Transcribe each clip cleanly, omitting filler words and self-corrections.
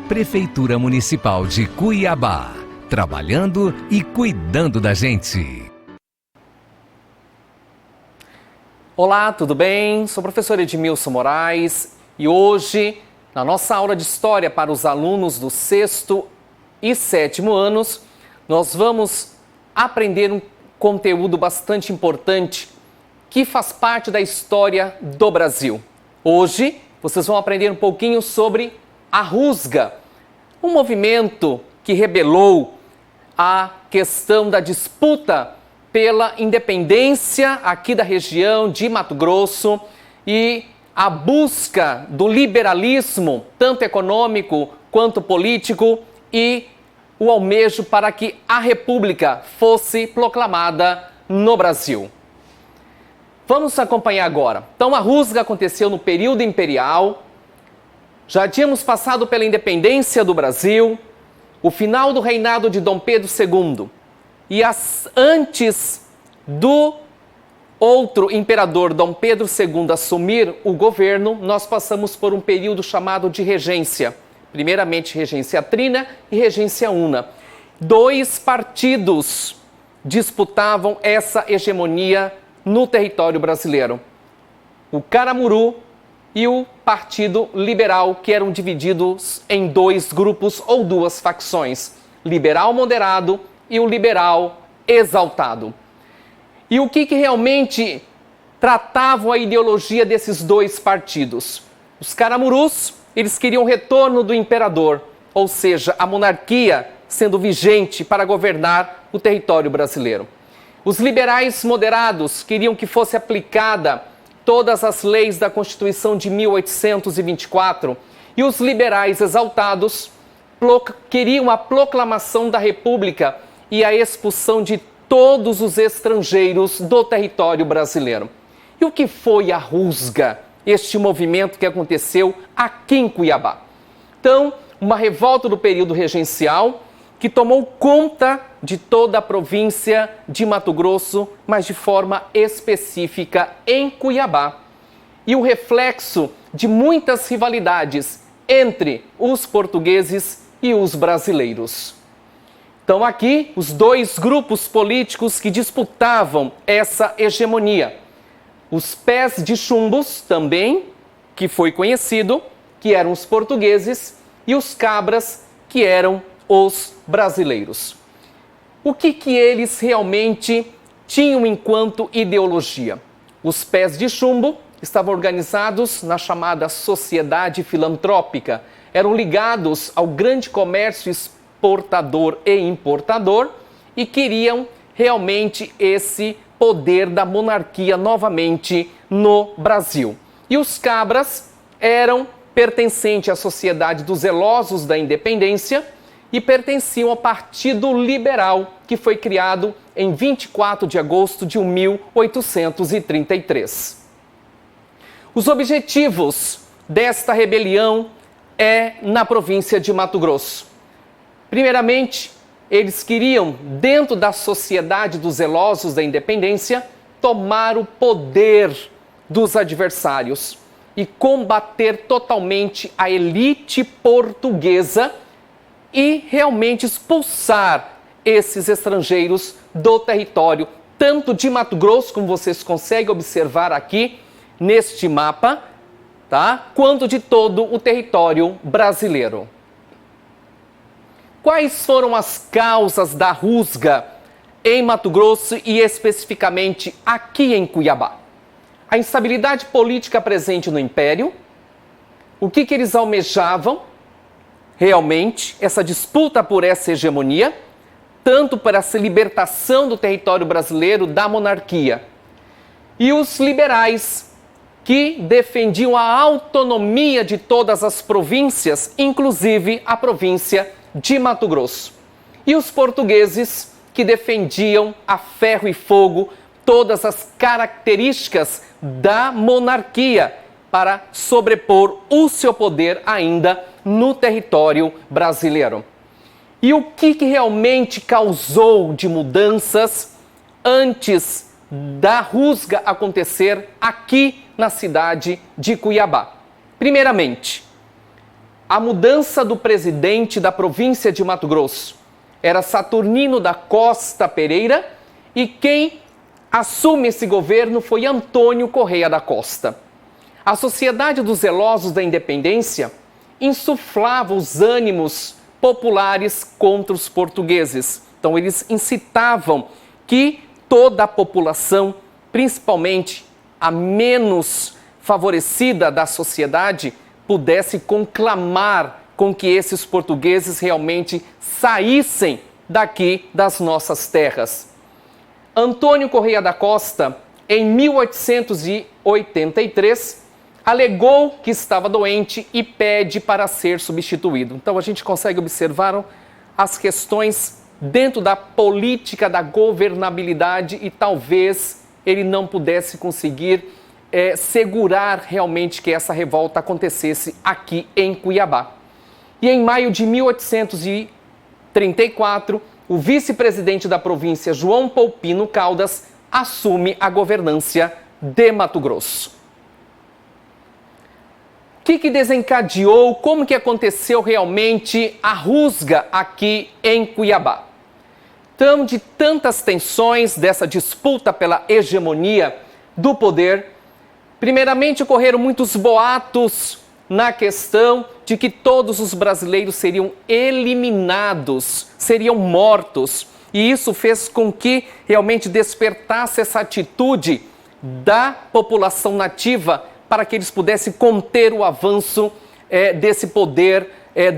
Prefeitura Municipal de Cuiabá, trabalhando e cuidando da gente. Olá, tudo bem? Sou o professor Edmilson Moraes e hoje, na nossa aula de História para os alunos do 6º e 7º anos, nós vamos aprender um conteúdo bastante importante que faz parte da história do Brasil. Hoje, vocês vão aprender um pouquinho sobre a Rusga, um movimento que rebelou a questão da disputa pela independência aqui da região de Mato Grosso e a busca do liberalismo, tanto econômico quanto político, e o almejo para que a República fosse proclamada no Brasil. Vamos acompanhar agora. Então, a Rusga aconteceu no período imperial. Já tínhamos passado pela independência do Brasil, o final do reinado de Dom Pedro II e antes do outro imperador, Dom Pedro II, assumir o governo, nós passamos por um período chamado de regência. Primeiramente, regência trina e regência una. 2 partidos disputavam essa hegemonia no território brasileiro. O Caramuru e o Partido Liberal, que eram divididos em 2 grupos ou 2 facções, liberal moderado e o liberal exaltado. E o que realmente tratava a ideologia desses 2 partidos? Os Caramurus, eles queriam o retorno do imperador, ou seja, a monarquia sendo vigente para governar o território brasileiro. Os liberais moderados queriam que fosse aplicada todas as leis da Constituição de 1824 e os liberais exaltados queriam a proclamação da República e a expulsão de todos os estrangeiros do território brasileiro. E o que foi a Rusga, este movimento que aconteceu aqui em Cuiabá? Então, uma revolta do período regencial que tomou conta de toda a província de Mato Grosso, mas de forma específica em Cuiabá. E o reflexo de muitas rivalidades entre os portugueses e os brasileiros. Então aqui, os 2 grupos políticos que disputavam essa hegemonia. Os pés de chumbos também, que foi conhecido, que eram os portugueses, e os cabras, que eram os brasileiros. O que eles realmente tinham enquanto ideologia? Os pés de chumbo estavam organizados na chamada Sociedade Filantrópica, eram ligados ao grande comércio exportador e importador e queriam realmente esse poder da monarquia novamente no Brasil. E os cabras eram pertencentes à Sociedade dos Zelosos da Independência e pertenciam ao Partido Liberal, que foi criado em 24 de agosto de 1833. Os objetivos desta rebelião na província de Mato Grosso. Primeiramente, eles queriam, dentro da Sociedade dos Zelosos da Independência, tomar o poder dos adversários e combater totalmente a elite portuguesa e realmente expulsar esses estrangeiros do território, tanto de Mato Grosso, como vocês conseguem observar aqui neste mapa, tá? Quanto de todo o território brasileiro. Quais foram as causas da Rusga em Mato Grosso e especificamente aqui em Cuiabá? A instabilidade política presente no Império, o que eles almejavam? Realmente, essa disputa por essa hegemonia, tanto para essa libertação do território brasileiro da monarquia. E os liberais, que defendiam a autonomia de todas as províncias, inclusive a província de Mato Grosso. E os portugueses, que defendiam a ferro e fogo todas as características da monarquia para sobrepor o seu poder ainda no território brasileiro. E o que realmente causou de mudanças antes da Rusga acontecer aqui na cidade de Cuiabá? Primeiramente, a mudança do presidente da província de Mato Grosso. Era Saturnino da Costa Pereira e quem assume esse governo foi Antônio Correia da Costa. A Sociedade dos Zelosos da Independência insuflava os ânimos populares contra os portugueses. Então, eles incitavam que toda a população, principalmente a menos favorecida da sociedade, pudesse conclamar com que esses portugueses realmente saíssem daqui das nossas terras. Antônio Correia da Costa, em 1883, alegou que estava doente e pede para ser substituído. Então, a gente consegue observar as questões dentro da política da governabilidade e talvez ele não pudesse conseguir segurar realmente que essa revolta acontecesse aqui em Cuiabá. E em maio de 1834, o vice-presidente da província, João Poupino Caldas, assume a governância de Mato Grosso. O que desencadeou, como que aconteceu realmente a rusga aqui em Cuiabá? Então, de tantas tensões dessa disputa pela hegemonia do poder, primeiramente ocorreram muitos boatos na questão de que todos os brasileiros seriam eliminados, seriam mortos. E isso fez com que realmente despertasse essa atitude da população nativa para que eles pudessem conter o avanço desse poder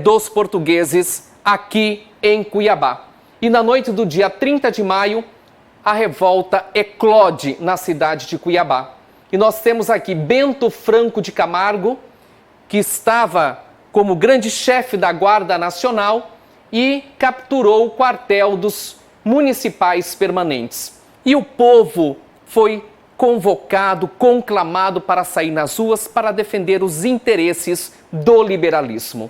dos portugueses aqui em Cuiabá. E na noite do dia 30 de maio, a revolta eclode na cidade de Cuiabá. E nós temos aqui Bento Franco de Camargo, que estava como grande chefe da Guarda Nacional e capturou o quartel dos municipais permanentes. E o povo foi convocado, conclamado para sair nas ruas para defender os interesses do liberalismo.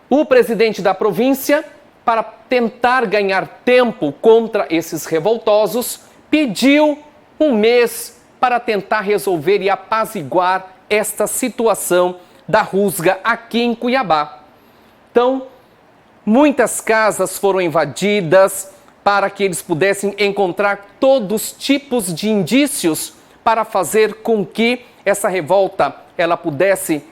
O presidente da província, para tentar ganhar tempo contra esses revoltosos, pediu um mês para tentar resolver e apaziguar esta situação da rusga aqui em Cuiabá. Então, muitas casas foram invadidas para que eles pudessem encontrar todos os tipos de indícios para fazer com que essa revolta ela pudesse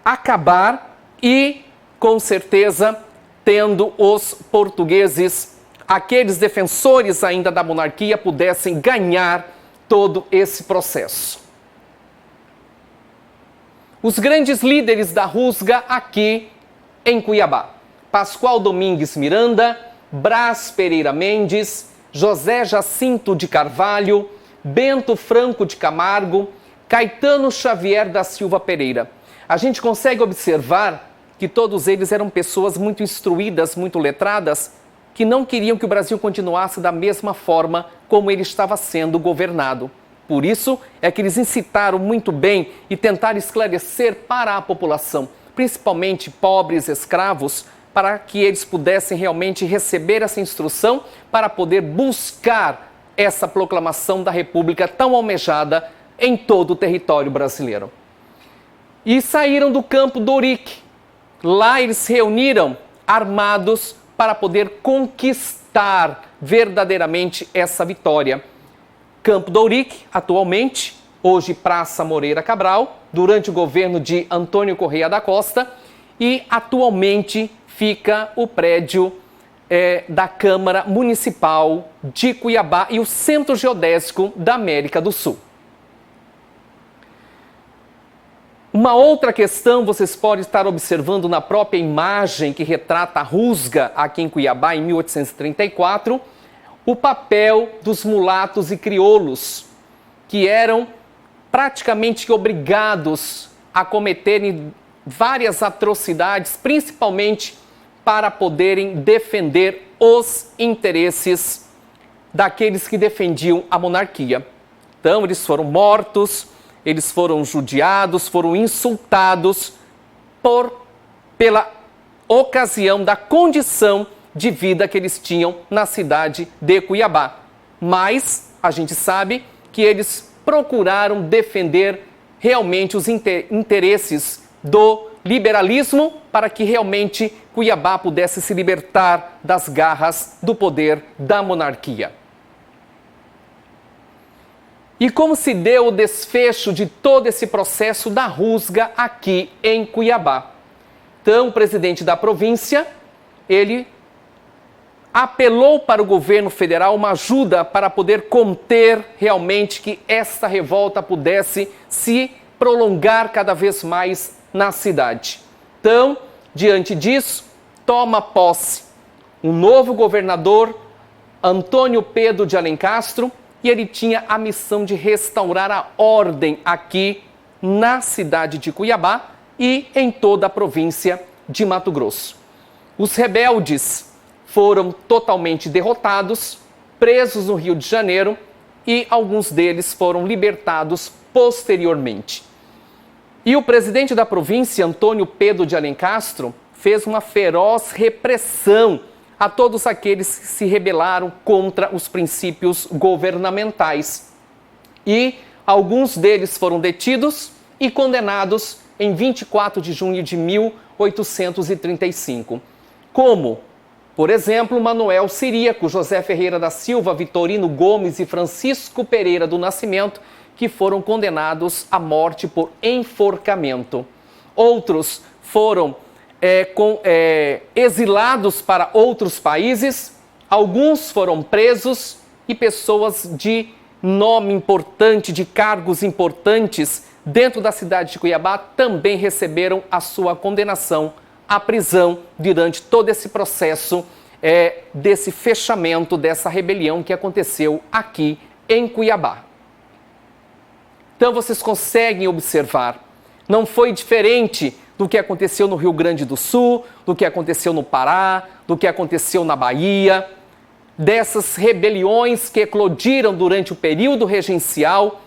acabar e, com certeza, tendo os portugueses, aqueles defensores ainda da monarquia, pudessem ganhar todo esse processo. Os grandes líderes da rusga aqui em Cuiabá: Pascoal Domingues Miranda, Brás Pereira Mendes, José Jacinto de Carvalho, Bento Franco de Camargo, Caetano Xavier da Silva Pereira. A gente consegue observar que todos eles eram pessoas muito instruídas, muito letradas, que não queriam que o Brasil continuasse da mesma forma como ele estava sendo governado. Por isso é que eles incitaram muito bem e tentaram esclarecer para a população, principalmente pobres, escravos, para que eles pudessem realmente receber essa instrução para poder buscar essa proclamação da República tão almejada em todo o território brasileiro. E saíram do campo do Ourique. Lá eles se reuniram armados para poder conquistar verdadeiramente essa vitória. Campo do Ourique, atualmente, hoje Praça Moreira Cabral, durante o governo de Antônio Correia da Costa, e atualmente fica o prédio da Câmara Municipal de Cuiabá e o Centro Geodésico da América do Sul. Uma outra questão vocês podem estar observando na própria imagem que retrata a rusga aqui em Cuiabá em 1834, o papel dos mulatos e crioulos, que eram praticamente obrigados a cometerem várias atrocidades, principalmente para poderem defender os interesses daqueles que defendiam a monarquia. Então, eles foram mortos, eles foram judiados, foram insultados pela ocasião da condição de vida que eles tinham na cidade de Cuiabá. Mas a gente sabe que eles procuraram defender realmente os interesses do liberalismo para que realmente Cuiabá pudesse se libertar das garras do poder da monarquia. E como se deu o desfecho de todo esse processo da rusga aqui em Cuiabá? Então, o presidente da província, ele apelou para o governo federal uma ajuda para poder conter realmente que esta revolta pudesse se prolongar cada vez mais na cidade. Então, diante disso, toma posse um novo governador, Antônio Pedro de Alencastro, e ele tinha a missão de restaurar a ordem aqui na cidade de Cuiabá e em toda a província de Mato Grosso. Os rebeldes foram totalmente derrotados, presos no Rio de Janeiro e alguns deles foram libertados posteriormente. E o presidente da província, Antônio Pedro de Alencastro, fez uma feroz repressão a todos aqueles que se rebelaram contra os princípios governamentais. E alguns deles foram detidos e condenados em 24 de junho de 1835. Como, por exemplo, Manuel Ciríaco, José Ferreira da Silva, Vitorino Gomes e Francisco Pereira do Nascimento, que foram condenados à morte por enforcamento. Outros foram exilados para outros países, alguns foram presos e pessoas de nome importante, de cargos importantes dentro da cidade de Cuiabá também receberam a sua condenação à prisão durante todo esse processo desse fechamento, dessa rebelião que aconteceu aqui em Cuiabá. Então vocês conseguem observar, não foi diferente do que aconteceu no Rio Grande do Sul, do que aconteceu no Pará, do que aconteceu na Bahia, dessas rebeliões que eclodiram durante o período regencial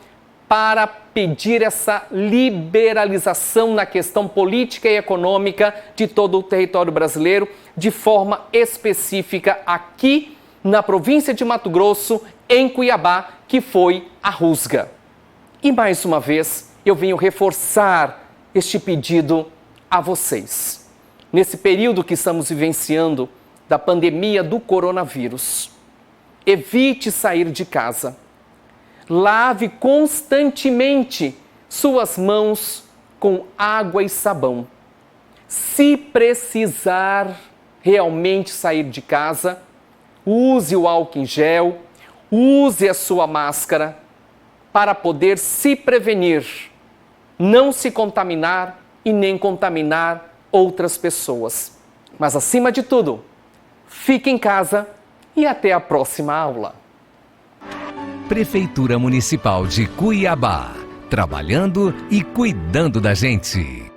para pedir essa liberalização na questão política e econômica de todo o território brasileiro, de forma específica aqui na província de Mato Grosso, em Cuiabá, que foi a rusga. E mais uma vez, eu venho reforçar este pedido a vocês. Nesse período que estamos vivenciando da pandemia do coronavírus, evite sair de casa. Lave constantemente suas mãos com água e sabão. Se precisar realmente sair de casa, use o álcool em gel, use a sua máscara para poder se prevenir, não se contaminar e nem contaminar outras pessoas. Mas, acima de tudo, fique em casa e até a próxima aula. Prefeitura Municipal de Cuiabá, trabalhando e cuidando da gente.